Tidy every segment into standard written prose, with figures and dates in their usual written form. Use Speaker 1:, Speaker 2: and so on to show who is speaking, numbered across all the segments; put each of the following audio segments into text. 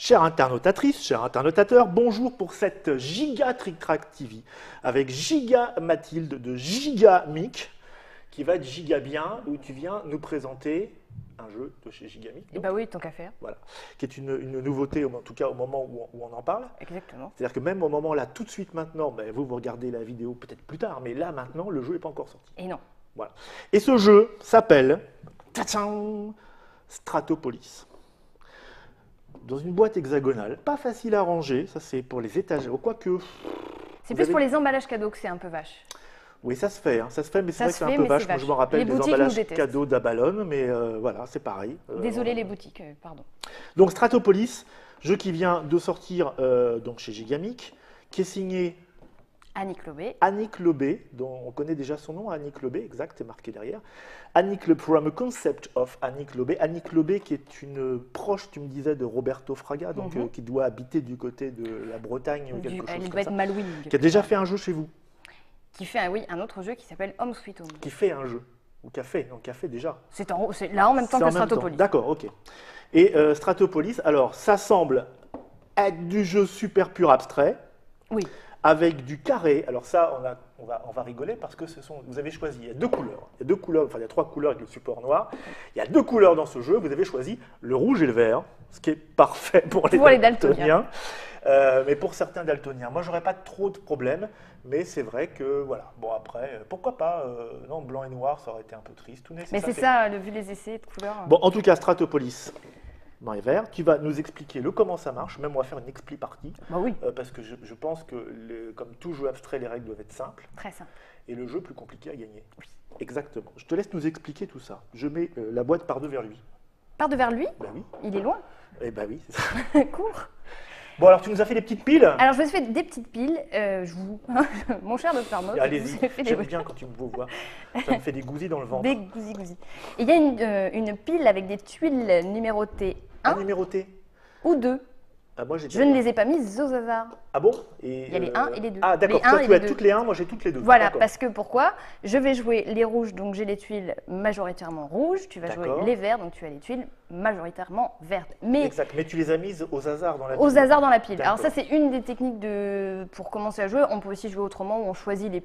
Speaker 1: Chère internautatrice, cher internautateur, bonjour pour cette Giga Trick Track TV avec Giga Mathilde de Gigamic qui va être giga bien, où tu viens nous présenter un jeu de chez Gigamic.
Speaker 2: Et bah oui, tant qu'à faire.
Speaker 1: Voilà, qui est une nouveauté, en tout cas au moment où on en parle.
Speaker 2: Exactement.
Speaker 1: C'est-à-dire que même au moment là, tout de suite maintenant, ben, vous regardez la vidéo peut-être plus tard, mais là maintenant, le jeu n'est pas encore sorti.
Speaker 2: Et non.
Speaker 1: Voilà. Et ce jeu s'appelle Stratopolis. Dans une boîte hexagonale, pas facile à ranger, ça c'est pour les étagères, quoique...
Speaker 2: C'est plus pour les emballages cadeaux que c'est un peu vache.
Speaker 1: Oui, ça se fait, mais c'est vrai que c'est un peu
Speaker 2: mais
Speaker 1: vache.
Speaker 2: c'est
Speaker 1: Moi, je me rappelle des emballages cadeaux d'Abalone, mais voilà, c'est pareil.
Speaker 2: Désolé les boutiques, pardon.
Speaker 1: Donc Stratopolis, jeu qui vient de sortir donc chez Gigamic, qui est signé
Speaker 2: Annick Lobé.
Speaker 1: Annick Lobé, dont on connaît déjà son nom, Annick Lobé, exact, c'est marqué derrière. Annick Lobé, from a concept of Annick Lobé. Annick Lobé qui est une proche, tu me disais, de Roberto Fraga, donc qui doit habiter du côté de la Bretagne ou quelque chose
Speaker 2: Elle
Speaker 1: comme
Speaker 2: doit
Speaker 1: ça.
Speaker 2: être Malouine.
Speaker 1: Qui a déjà fait un jeu chez vous.
Speaker 2: Qui fait un autre jeu qui s'appelle Home Sweet Home.
Speaker 1: Qui fait un jeu, ou qui a fait déjà.
Speaker 2: C'est là en même temps que Stratopolis.
Speaker 1: D'accord, ok. Et Stratopolis, alors ça semble être du jeu super pur abstrait.
Speaker 2: Oui.
Speaker 1: Avec du carré. Alors ça, on va rigoler parce que vous avez choisi, il y a deux couleurs. Il y a trois couleurs avec le support noir. Il y a deux couleurs dans ce jeu. Vous avez choisi le rouge et le vert, ce qui est parfait pour les daltoniens. Mais pour certains daltoniens, moi, j'aurais pas trop de problèmes. Mais c'est vrai que, voilà, bon après, pourquoi pas, non, blanc et noir, ça aurait été un peu triste.
Speaker 2: Mais c'est ça, vu les essais de couleurs.
Speaker 1: Bon, en tout cas, Stratopolis, dans les verts, tu vas nous expliquer comment ça marche, même on va faire une expli partie,
Speaker 2: bah oui.
Speaker 1: Parce que je pense que, comme tout jeu abstrait, les règles doivent être simples.
Speaker 2: Très simple.
Speaker 1: Et le jeu plus compliqué à gagner.
Speaker 2: Oui.
Speaker 1: Exactement. Je te laisse nous expliquer tout ça. Je mets la boîte par deux vers lui.
Speaker 2: Par deux vers lui?
Speaker 1: Ben oui.
Speaker 2: Il est loin?
Speaker 1: Eh ben oui, c'est ça.
Speaker 2: Cours.
Speaker 1: Bon, alors tu nous as fait des petites piles?
Speaker 2: Alors je me suis fait des petites piles, mon cher Dr Mock.
Speaker 1: Allez-y, j'aime bien quand tu me vois. Ça me fait des gousis dans le ventre.
Speaker 2: Des gousis. Il y a une pile avec des tuiles numérotées 1
Speaker 1: numérotées
Speaker 2: ou 2.
Speaker 1: Ah, moi,
Speaker 2: je ne les ai pas mises au hasard.
Speaker 1: Ah bon?
Speaker 2: Il y a les 1 et les 2.
Speaker 1: Ah d'accord, toi tu as toutes les 1, moi j'ai toutes les 2.
Speaker 2: Voilà, parce que pourquoi? Je vais jouer les rouges, donc j'ai les tuiles majoritairement rouges. Tu vas jouer les verts, donc tu as les tuiles majoritairement vertes.
Speaker 1: Exact, mais tu les as mises au hasard dans la pile.
Speaker 2: Au hasard dans la pile. Alors ça c'est une des techniques pour commencer à jouer. On peut aussi jouer autrement où on choisit les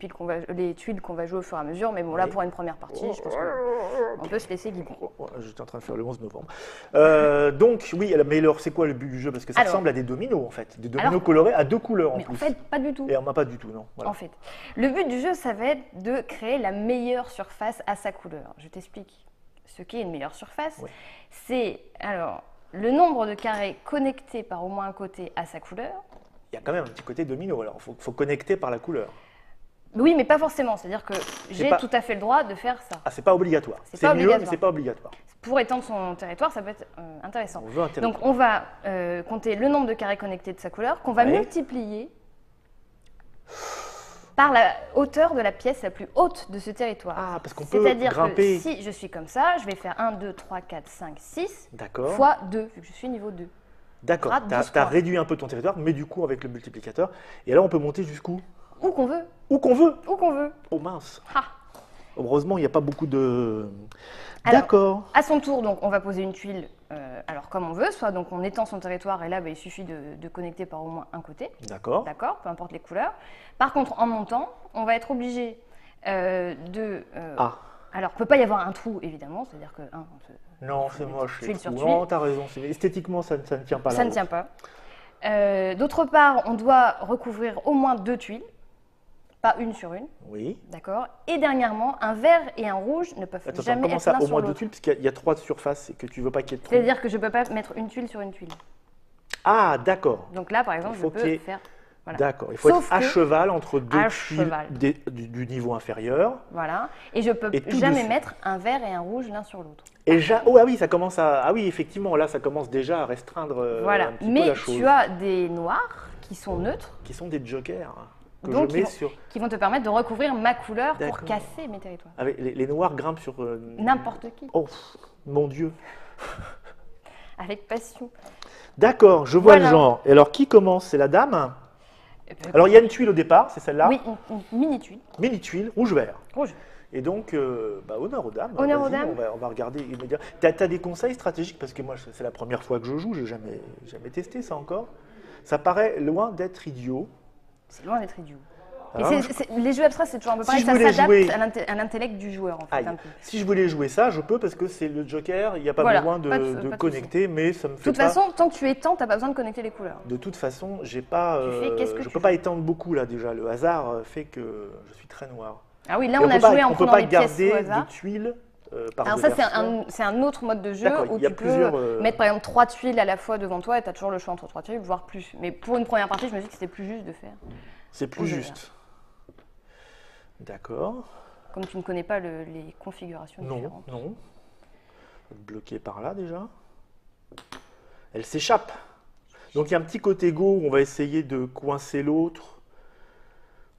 Speaker 2: tuiles qu'on va jouer au fur et à mesure. Mais bon là pour une première partie, je pense qu'on peut se laisser guider.
Speaker 1: J'étais en train de faire le 11 novembre. Donc oui, mais alors c'est quoi le but du jeu? Parce que ça ressemble à des dominos en fait. Des dominos colorés à deux couleurs en plus.
Speaker 2: En fait, pas du tout.
Speaker 1: Et on n'a pas du tout, non. Voilà.
Speaker 2: En fait, le but du jeu, ça va être de créer la meilleure surface à sa couleur. Je t'explique ce qu'est une meilleure surface. Oui. C'est alors le nombre de carrés connectés par au moins un côté à sa couleur.
Speaker 1: Il y a quand même un petit côté domino, alors il faut connecter par la couleur.
Speaker 2: Oui, mais pas forcément. C'est-à-dire que j'ai tout à fait le droit de faire ça.
Speaker 1: Ah, c'est pas obligatoire. C'est mieux, mais c'est pas obligatoire.
Speaker 2: Pour étendre son territoire, ça peut être intéressant. Donc, on va compter le nombre de carrés connectés de sa couleur, qu'on va multiplier par la hauteur de la pièce la plus haute de ce territoire.
Speaker 1: Ah, parce qu'on peut grimper.
Speaker 2: C'est-à-dire que si je suis comme ça, je vais faire 1, 2, 3, 4, 5, 6 fois 2, vu que je suis niveau 2.
Speaker 1: D'accord, tu as réduit un peu ton territoire, mais du coup avec le multiplicateur. Et là, on peut monter jusqu'où?
Speaker 2: Où qu'on veut.
Speaker 1: Où qu'on veut?
Speaker 2: Où qu'on veut.
Speaker 1: Oh mince.
Speaker 2: Ha.
Speaker 1: Heureusement, il n'y a pas beaucoup de... D'accord.
Speaker 2: À son tour, donc, on va poser une tuile alors comme on veut, soit donc on étend son territoire et là, il suffit de connecter par au moins un côté.
Speaker 1: D'accord.
Speaker 2: D'accord, peu importe les couleurs. Par contre, en montant, on va être obligé Alors, il ne peut pas y avoir un trou, évidemment, c'est-à-dire que...
Speaker 1: non, c'est moche.
Speaker 2: Tuile sur tuile.
Speaker 1: Non, tu as raison. Esthétiquement, ça ne tient pas là.
Speaker 2: Ça ne tient pas. D'autre part, on doit recouvrir au moins 2 tuiles. Pas une sur une.
Speaker 1: Oui.
Speaker 2: D'accord. Et dernièrement, un vert et un rouge ne peuvent jamais être l'un sur l'autre.
Speaker 1: Comment ça, au moins 2 tuiles? Parce qu'il y a 3 surfaces et que tu ne veux pas qu'il y ait de trou.
Speaker 2: C'est-à-dire que je ne peux pas mettre une tuile sur une tuile.
Speaker 1: Ah, d'accord.
Speaker 2: Donc là, par exemple, je peux faire...
Speaker 1: Voilà. D'accord. Il faut être à cheval entre deux tuiles du niveau inférieur.
Speaker 2: Voilà. Et je ne peux jamais mettre un vert et un rouge l'un sur l'autre.
Speaker 1: Oh ah oui, ça commence à... Ah oui, effectivement, là, ça commence déjà à restreindre un petit peu la chose.
Speaker 2: Mais tu as des noirs qui sont neutres.
Speaker 1: Qui sont des jokers.
Speaker 2: Donc, qui vont te permettre de recouvrir ma couleur pour casser mes territoires.
Speaker 1: Avec les noirs grimpent sur...
Speaker 2: n'importe qui.
Speaker 1: Oh, mon Dieu.
Speaker 2: Avec passion.
Speaker 1: D'accord, je vois le genre. Et alors, qui commence? C'est la dame? Alors, il y a une tuile au départ, c'est celle-là?
Speaker 2: Oui, une mini-tuile.
Speaker 1: Mini-tuile, rouge-vert.
Speaker 2: Rouge.
Speaker 1: Et donc, honneur aux dames.
Speaker 2: Honneur aux
Speaker 1: Vas-y,
Speaker 2: dames.
Speaker 1: on va regarder immédiatement. Tu as des conseils stratégiques? Parce que moi, c'est la première fois que je joue, j'ai jamais testé ça encore. Ça paraît loin d'être idiot.
Speaker 2: C'est loin d'être idiot. Et
Speaker 1: Alors,
Speaker 2: les jeux abstraits, c'est toujours un peu pareil,
Speaker 1: je
Speaker 2: ça
Speaker 1: voulais
Speaker 2: s'adapte
Speaker 1: jouer-
Speaker 2: à l'intellect du joueur, en fait,
Speaker 1: Aïe.
Speaker 2: un peu.
Speaker 1: Si je voulais jouer ça, je peux parce que c'est le Joker, il n'y a pas
Speaker 2: Voilà,
Speaker 1: besoin de,
Speaker 2: pas de
Speaker 1: de
Speaker 2: souci.
Speaker 1: connecter, mais ça me
Speaker 2: De
Speaker 1: fait
Speaker 2: toute
Speaker 1: pas.
Speaker 2: façon, tant que tu étends, tu n'as pas besoin de connecter les couleurs.
Speaker 1: De toute façon, j'ai pas,
Speaker 2: Tu fais qu'est-ce que
Speaker 1: je
Speaker 2: tu
Speaker 1: peux pas étendre beaucoup là déjà. Le hasard fait que je suis très noir.
Speaker 2: Ah oui, là,
Speaker 1: Et
Speaker 2: on a
Speaker 1: peut pas-
Speaker 2: joué en
Speaker 1: on peut
Speaker 2: prenant
Speaker 1: pas
Speaker 2: les pièces
Speaker 1: garder
Speaker 2: au hasard.
Speaker 1: de tuiles par
Speaker 2: Alors ça,
Speaker 1: version.
Speaker 2: c'est un autre mode de jeu
Speaker 1: D'accord,
Speaker 2: où
Speaker 1: il y a
Speaker 2: tu peux
Speaker 1: plusieurs,
Speaker 2: mettre, par exemple, 3 tuiles à la fois devant toi et tu as toujours le choix entre 3 tuiles, voire plus. Mais pour une première partie, je me dis que c'était plus juste de faire.
Speaker 1: C'est plus
Speaker 2: au
Speaker 1: juste. D'accord.
Speaker 2: Comme tu ne connais pas les configurations
Speaker 1: Non,
Speaker 2: différentes.
Speaker 1: non. Bloqué par là déjà. Elle s'échappe. Donc il y a un petit côté go où on va essayer de coincer l'autre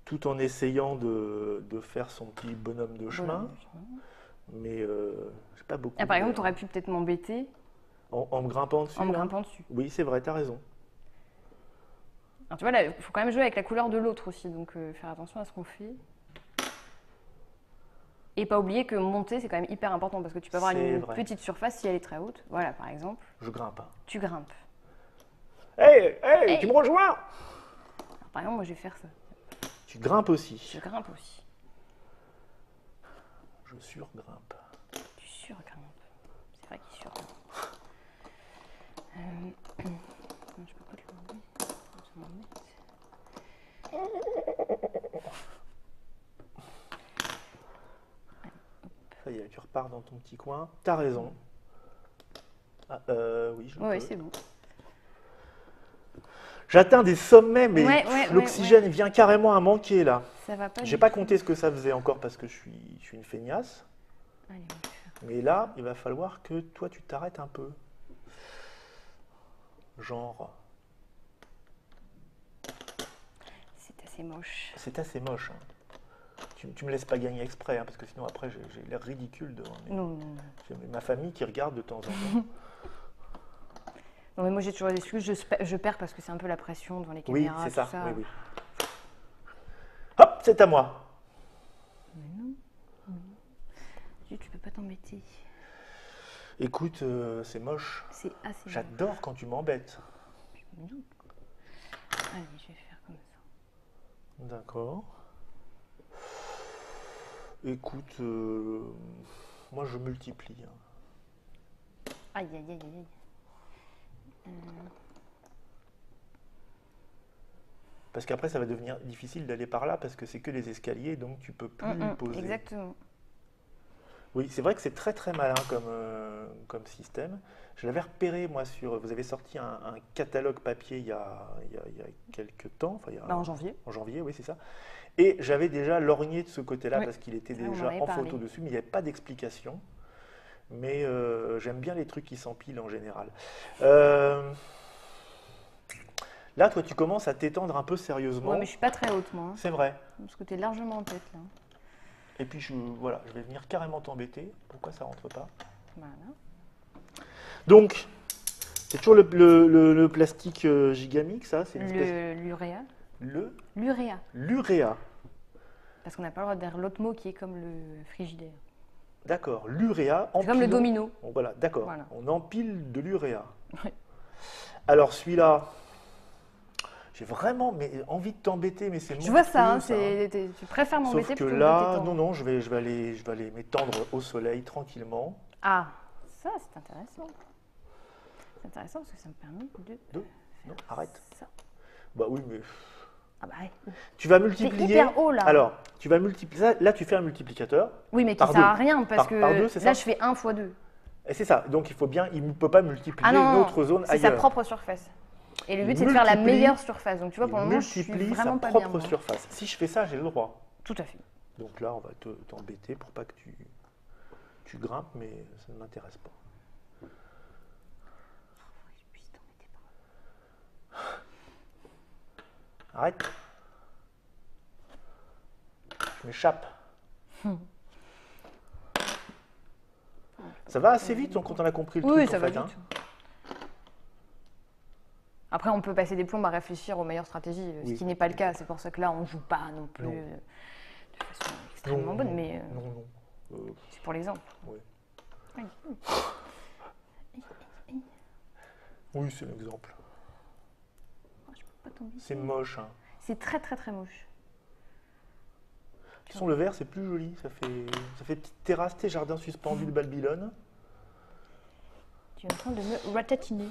Speaker 1: tout en essayant de faire son petit bonhomme de chemin. Mais j'ai pas beaucoup.
Speaker 2: Ah, par exemple, tu aurais pu peut-être m'embêter
Speaker 1: En me grimpant dessus.
Speaker 2: en me
Speaker 1: là
Speaker 2: grimpant dessus.
Speaker 1: Oui, c'est vrai, t'as raison.
Speaker 2: Alors tu vois, là, il faut quand même jouer avec la couleur de l'autre aussi, donc faire attention à ce qu'on fait. Et pas oublier que monter, c'est quand même hyper important parce que tu peux avoir
Speaker 1: C'est
Speaker 2: une
Speaker 1: vrai.
Speaker 2: petite surface si elle est très haute. Voilà, par exemple,
Speaker 1: Je grimpe.
Speaker 2: tu grimpes.
Speaker 1: Hey,
Speaker 2: Hey.
Speaker 1: tu me rejoins?
Speaker 2: Alors, par exemple, moi, je vais faire ça.
Speaker 1: Tu grimpes aussi.
Speaker 2: Je grimpe aussi.
Speaker 1: Je surgrimpe.
Speaker 2: Tu surgrimpes. C'est vrai qu'il surgrimpe. Non, je peux pas lui demander. Je m'embête.
Speaker 1: Ça y est, tu repars dans ton petit coin. T'as raison. Ah, oui, je
Speaker 2: Ouais,
Speaker 1: peux.
Speaker 2: c'est bon.
Speaker 1: J'atteins des sommets, mais
Speaker 2: Ouais,
Speaker 1: l'oxygène vient carrément à manquer là.
Speaker 2: Ça va pas.
Speaker 1: J'ai
Speaker 2: du
Speaker 1: pas
Speaker 2: tout.
Speaker 1: compté ce que ça faisait encore parce que je suis une feignasse.
Speaker 2: Allez, on va le faire.
Speaker 1: Mais là, il va falloir que toi, tu t'arrêtes un peu. Genre,
Speaker 2: C'est assez moche.
Speaker 1: c'est assez moche. Hein. Tu me laisses pas gagner exprès, hein, parce que sinon après, j'ai l'air ridicule devant
Speaker 2: Non, non, non.
Speaker 1: j'ai ma famille qui regarde de temps en temps.
Speaker 2: Non, mais moi j'ai toujours des excuses, je perds parce que c'est un peu la pression devant les
Speaker 1: Oui,
Speaker 2: caméras.
Speaker 1: c'est
Speaker 2: tout
Speaker 1: ça. Oui, oui.
Speaker 2: Ah.
Speaker 1: Hop, c'est à moi.
Speaker 2: Mais non. Tu peux pas t'embêter.
Speaker 1: Écoute, c'est moche.
Speaker 2: C'est assez moche.
Speaker 1: J'adore quand tu m'embêtes.
Speaker 2: Je me doute. Allez, je vais faire comme ça.
Speaker 1: D'accord. Écoute, moi je multiplie. Hein.
Speaker 2: Aïe, aïe, aïe, aïe.
Speaker 1: Parce qu'après ça va devenir difficile d'aller par là parce que c'est que les escaliers, donc tu peux plus poser.
Speaker 2: Exactement.
Speaker 1: Oui, c'est vrai que c'est très très malin comme système. Je l'avais repéré moi sur. Vous avez sorti un catalogue papier il y a quelques temps. Enfin,
Speaker 2: En janvier.
Speaker 1: En janvier, oui, c'est ça. Et j'avais déjà lorgné de ce côté-là
Speaker 2: Oui,
Speaker 1: parce qu'il était
Speaker 2: c'est vrai, on
Speaker 1: déjà
Speaker 2: en avait
Speaker 1: en
Speaker 2: parlé.
Speaker 1: photo dessus, mais il n'y avait pas d'explication. Mais j'aime bien les trucs qui s'empilent en général. Là, toi, tu commences à t'étendre un peu sérieusement.
Speaker 2: Ouais, mais je suis pas très haute, moi. Hein.
Speaker 1: C'est vrai.
Speaker 2: Parce que t'es largement en tête, là.
Speaker 1: Et puis, voilà, je vais venir carrément t'embêter. Pourquoi ça rentre pas?
Speaker 2: Voilà.
Speaker 1: Donc, c'est toujours le plastique Gigamic, ça? C'est une espèce-
Speaker 2: L'uréa.
Speaker 1: L'uréa.
Speaker 2: L'uréa. Parce qu'on n'a pas le droit de dire l'autre mot qui est comme le frigidaire.
Speaker 1: D'accord, l'uréa.
Speaker 2: C'est comme le domino.
Speaker 1: Bon, voilà, d'accord.
Speaker 2: Voilà.
Speaker 1: On empile de l'uréa.
Speaker 2: Ouais.
Speaker 1: Alors, celui-là, j'ai vraiment envie de t'embêter, mais c'est
Speaker 2: Tu vois ça, hein,
Speaker 1: monstrueux,
Speaker 2: tu préfères m'embêter
Speaker 1: Sauf que
Speaker 2: plutôt
Speaker 1: là,
Speaker 2: de t'étendre.
Speaker 1: non, je vais aller m'étendre au soleil tranquillement.
Speaker 2: Ah, ça c'est intéressant. C'est intéressant parce que ça me permet de
Speaker 1: Non,
Speaker 2: faire
Speaker 1: arrête.
Speaker 2: ça.
Speaker 1: Bah oui, mais
Speaker 2: Ah bah ouais.
Speaker 1: tu vas
Speaker 2: C'est
Speaker 1: multiplier.
Speaker 2: hyper haut là.
Speaker 1: Alors, tu vas multiplier. Là, tu fais un multiplicateur.
Speaker 2: Oui, mais qui
Speaker 1: par
Speaker 2: sert à
Speaker 1: deux.
Speaker 2: rien parce
Speaker 1: Par deux,
Speaker 2: que
Speaker 1: c'est
Speaker 2: là
Speaker 1: ça
Speaker 2: je fais 1 fois 2.
Speaker 1: Et c'est ça. Donc, il ne peut pas multiplier
Speaker 2: Ah non,
Speaker 1: une autre zone
Speaker 2: c'est sa
Speaker 1: ailleurs.
Speaker 2: propre surface. Et le
Speaker 1: Il
Speaker 2: but c'est de faire la
Speaker 1: multiplie-
Speaker 2: meilleure surface. Donc tu vois,
Speaker 1: Il
Speaker 2: pour le moment, je suis
Speaker 1: multiplie sa
Speaker 2: vraiment pas bien.
Speaker 1: propre
Speaker 2: moi.
Speaker 1: surface. Si je fais ça, j'ai le droit.
Speaker 2: Tout à fait.
Speaker 1: Donc là, on va t'embêter pour pas que tu grimpes, mais ça ne m'intéresse pas. Arrête. Je m'échappe. Ça va assez vite quand on a compris le
Speaker 2: Oui,
Speaker 1: truc
Speaker 2: ça
Speaker 1: en
Speaker 2: va
Speaker 1: fait.
Speaker 2: vite. Après, on peut passer des plombs à réfléchir aux meilleures stratégies,
Speaker 1: Oui.
Speaker 2: ce qui n'est pas le cas. C'est pour ça que là, on joue pas non plus
Speaker 1: Non.
Speaker 2: de façon extrêmement bonne, mais
Speaker 1: Non.
Speaker 2: c'est pour l'exemple.
Speaker 1: Oui,
Speaker 2: Aïe.
Speaker 1: oui c'est l'exemple.
Speaker 2: Oh, je peux pas tomber.
Speaker 1: C'est moche. Hein.
Speaker 2: C'est très très très moche.
Speaker 1: Sans le vert, c'est plus joli. Ça fait petite terrasse, tes jardins suspendus de Babylone.
Speaker 2: Tu es en train de me ratatiner.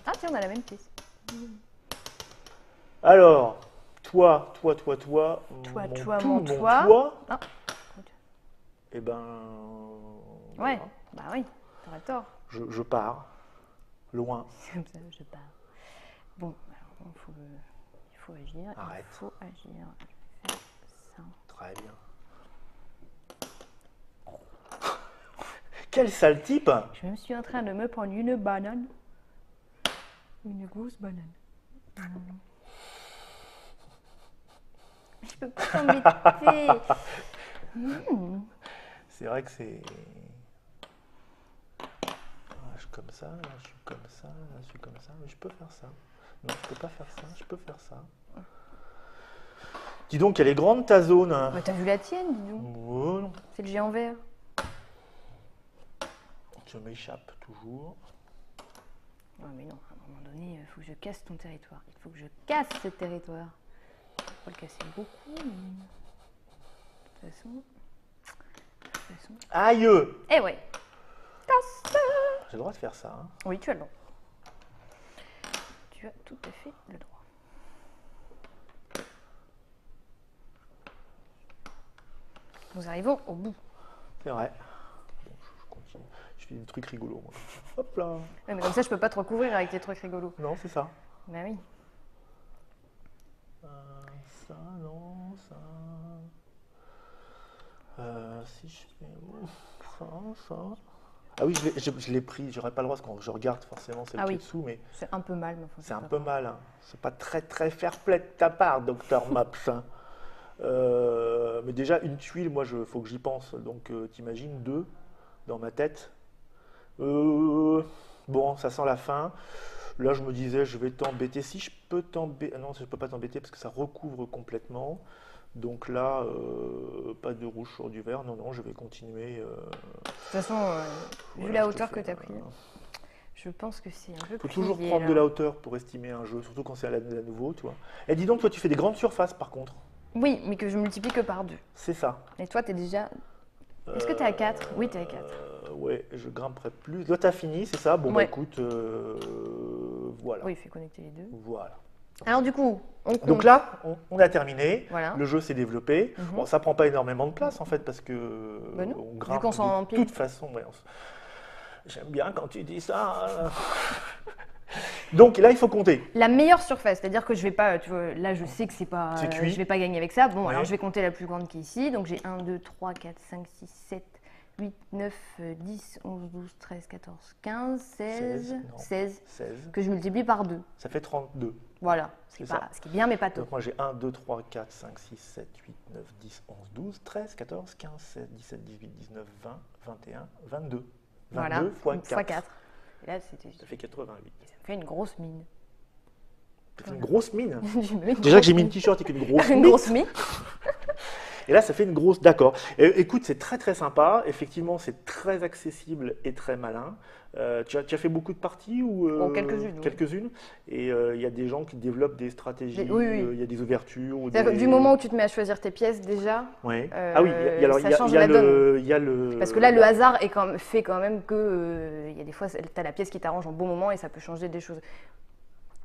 Speaker 2: Ah tiens, on a la même pièce.
Speaker 1: Alors, toi,
Speaker 2: Toi,
Speaker 1: mon
Speaker 2: toi.
Speaker 1: toi.
Speaker 2: Ah.
Speaker 1: Eh ben.
Speaker 2: Ouais,
Speaker 1: voilà.
Speaker 2: bah oui, t'aurais tort.
Speaker 1: Je pars. Loin.
Speaker 2: C'est comme ça, je pars. Bon, alors il faut agir.
Speaker 1: Arrête.
Speaker 2: Il faut agir. Je vais faire ça.
Speaker 1: Très bien. Quel sale type!
Speaker 2: Je me suis en train de me prendre une banane. Une grosse banane. Je peux pas t'embêter.
Speaker 1: C'est vrai que c'est. Je suis comme ça, là, je suis comme ça, là, je suis comme ça, mais je peux faire ça. Non, je peux pas faire ça, je peux faire ça. Dis donc, elle est grande ta zone.
Speaker 2: Bah, t'as vu la tienne, dis donc.
Speaker 1: Oh, non.
Speaker 2: C'est le géant vert.
Speaker 1: Je m'échappe toujours.
Speaker 2: Non, mais non, à un moment donné, il faut que je casse ton territoire. Il faut que je casse ce territoire. Je vais pas le casser beaucoup, mais. De toute façon.
Speaker 1: Aïe!
Speaker 2: Eh ouais! Casse!
Speaker 1: J'ai le droit de faire ça. Hein.
Speaker 2: Oui, tu as le droit. Tu as tout à fait le droit. Nous arrivons au bout.
Speaker 1: C'est vrai. Bon, je continue. Je fais des trucs rigolos. Moi. Hop là!
Speaker 2: Ouais, mais comme ça, je peux pas te recouvrir avec tes trucs rigolos.
Speaker 1: Non, c'est ça.
Speaker 2: Bah oui.
Speaker 1: Ça, non, ça. Si je fais ça. Ah oui, je l'ai pris, j'aurais pas le droit parce que je regarde forcément celle
Speaker 2: Ah
Speaker 1: qui
Speaker 2: oui.
Speaker 1: est dessous, mais
Speaker 2: C'est un peu mal, mais enfin,
Speaker 1: c'est un
Speaker 2: pas
Speaker 1: peu
Speaker 2: grave.
Speaker 1: mal. Hein. C'est pas très très fair play de ta part, docteur Maps. Hein. Mais déjà, une tuile, moi, faut que j'y pense. Donc, t'imagines, 2 dans ma tête. Bon, ça sent la fin. Là, je me disais, je vais t'embêter. Si je peux t'embêter. Non, je peux pas t'embêter parce que ça recouvre complètement. Donc là, pas de rouge sur du vert. Non, je vais continuer.
Speaker 2: De toute façon, vu
Speaker 1: Voilà,
Speaker 2: la
Speaker 1: je te
Speaker 2: hauteur
Speaker 1: fais
Speaker 2: que tu as pris, je pense que c'est un peu
Speaker 1: Il faut
Speaker 2: plié,
Speaker 1: toujours prendre
Speaker 2: là.
Speaker 1: de la hauteur pour estimer un jeu, surtout quand c'est à nouveau, tu vois. Et dis donc, toi, tu fais des grandes surfaces, par contre.
Speaker 2: Oui, mais que je multiplie que par 2.
Speaker 1: C'est ça.
Speaker 2: Et toi, t'es déjà... Est-ce que t'es à 4? Oui, t'es à 4.
Speaker 1: Ouais, je grimperai plus. Là, t'as fini, c'est ça? Bon, bah
Speaker 2: Ouais.
Speaker 1: écoute, voilà.
Speaker 2: Oui, il fait connecter les deux.
Speaker 1: Voilà.
Speaker 2: Alors du coup, on compte.
Speaker 1: Donc là, on a terminé.
Speaker 2: Voilà.
Speaker 1: Le jeu s'est développé.
Speaker 2: Mhm.
Speaker 1: Bon, ça prend pas énormément de place, en fait, parce que
Speaker 2: Bah non,
Speaker 1: on
Speaker 2: vu
Speaker 1: grimpe
Speaker 2: qu'on s'en
Speaker 1: de
Speaker 2: empile.
Speaker 1: toute façon. Ouais, j'aime bien quand tu dis ça. Donc là, il faut compter.
Speaker 2: La meilleure surface, c'est-à-dire que je vais pas, tu vois, là je sais que c'est pas,
Speaker 1: C'est cuit.
Speaker 2: je vais pas gagner avec ça. Bon,
Speaker 1: Ouais.
Speaker 2: alors je vais compter la plus grande qui est ici. Donc j'ai 1, 2, 3, 4, 5, 6, 7, 8, 9, 10, 11, 12, 13, 14, 15, 16, 16,
Speaker 1: 16.
Speaker 2: que je multiplie par 2.
Speaker 1: Ça fait 32.
Speaker 2: Voilà, ce qui
Speaker 1: C'est
Speaker 2: est bien mais pas top.
Speaker 1: Donc moi j'ai 1, 2, 3, 4, 5, 6, 7, 8, 9, 10, 11, 12, 13, 14, 15, 16, 17, 18, 19, 20, 21, 22. 22
Speaker 2: Voilà,
Speaker 1: fois 4.
Speaker 2: fois 4. Et là, c'était...
Speaker 1: Ça fait 88.
Speaker 2: Ça me fait une grosse mine.
Speaker 1: Ça fait une grosse mine.
Speaker 2: J'ai mis une
Speaker 1: Déjà que j'ai
Speaker 2: grosse
Speaker 1: mis une
Speaker 2: mine.
Speaker 1: t-shirt avec une grosse
Speaker 2: Une
Speaker 1: mine.
Speaker 2: grosse mine.
Speaker 1: Et là, ça fait une grosse. D'accord. Écoute, c'est très très sympa. Effectivement, c'est très accessible et très malin. Tu as fait beaucoup de parties ou
Speaker 2: Oh, quelques-unes, oui.
Speaker 1: Quelques-unes. Et il y a des gens qui développent des stratégies.
Speaker 2: Oui, oui.
Speaker 1: Il y a des ouvertures. Ou
Speaker 2: C'est-à-dire
Speaker 1: des...
Speaker 2: que du moment où tu te mets à choisir tes pièces déjà,
Speaker 1: Ouais. Ah oui. Alors
Speaker 2: ça
Speaker 1: il y a,
Speaker 2: change
Speaker 1: il y a
Speaker 2: la
Speaker 1: le, il y a le.
Speaker 2: parce que là le hasard fait quand même que il y a des fois tu as la pièce qui t'arrange en bon moment et ça peut changer des choses.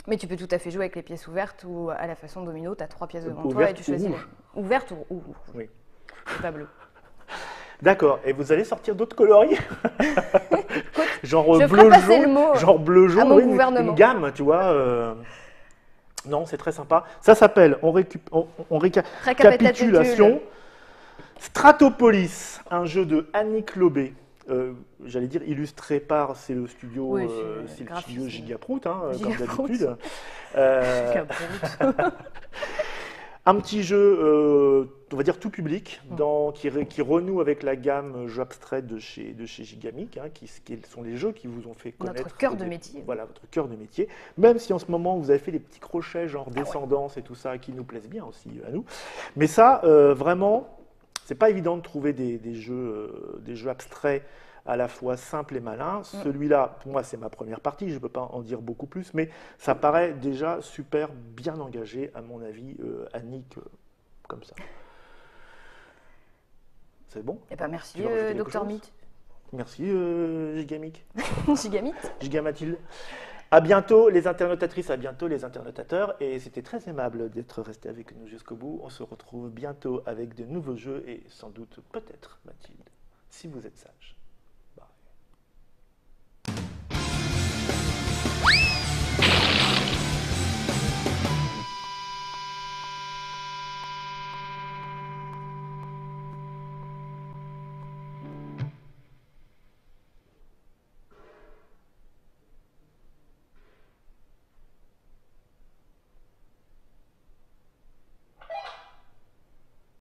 Speaker 2: Mais tu peux tout à fait jouer avec les pièces ouvertes ou à la façon domino, tu as 3 pièces devant toi et
Speaker 1: Ouverte
Speaker 2: tu
Speaker 1: ou
Speaker 2: choisis.
Speaker 1: rouge.
Speaker 2: Ouverte ou rouge.
Speaker 1: Oui.
Speaker 2: C'est pas bleu.
Speaker 1: D'accord. Et vous allez sortir d'autres coloris genre
Speaker 2: je
Speaker 1: bleu
Speaker 2: ferai passer
Speaker 1: jaune,
Speaker 2: le mot
Speaker 1: genre bleu jaune,
Speaker 2: mon
Speaker 1: oui,
Speaker 2: gouvernement.
Speaker 1: une gamme, tu vois. Non, c'est très sympa. Ça s'appelle récapitulation. Stratopolis, un jeu de Annick Lobé. J'allais dire illustré par, c'est le studio,
Speaker 2: Oui,
Speaker 1: c'est le
Speaker 2: graphiste.
Speaker 1: studio Gigaprout, hein, comme
Speaker 2: Gigaprout.
Speaker 1: d'habitude.
Speaker 2: Capote.
Speaker 1: Un petit jeu, on va dire tout public,
Speaker 2: Mm.
Speaker 1: qui renoue avec la gamme jeux abstraits de chez Gigamic, hein, qui sont les jeux qui vous ont fait connaître.
Speaker 2: Notre cœur de métier.
Speaker 1: Voilà, votre cœur de métier. Même si en ce moment vous avez fait des petits crochets genre
Speaker 2: Ah
Speaker 1: descendance et tout ça, qui nous plaisent bien aussi à nous. Mais ça, vraiment, c'est pas évident de trouver des jeux abstraits à la fois simples et malins. Celui-là, pour moi, c'est ma première partie, je ne peux pas en dire beaucoup plus, mais ça paraît déjà super bien engagé, à mon avis, Annick, comme ça. C'est bon?
Speaker 2: Eh ben merci,
Speaker 1: Tu veux rajouter quelque
Speaker 2: Docteur
Speaker 1: chose?
Speaker 2: Mythe.
Speaker 1: Merci, Gigamic.
Speaker 2: Gigamite.
Speaker 1: Gigamathilde. À bientôt les internautatrices, à bientôt les internautateurs. Et c'était très aimable d'être resté avec nous jusqu'au bout. On se retrouve bientôt avec de nouveaux jeux et sans doute, peut-être, Mathilde, si vous êtes sage.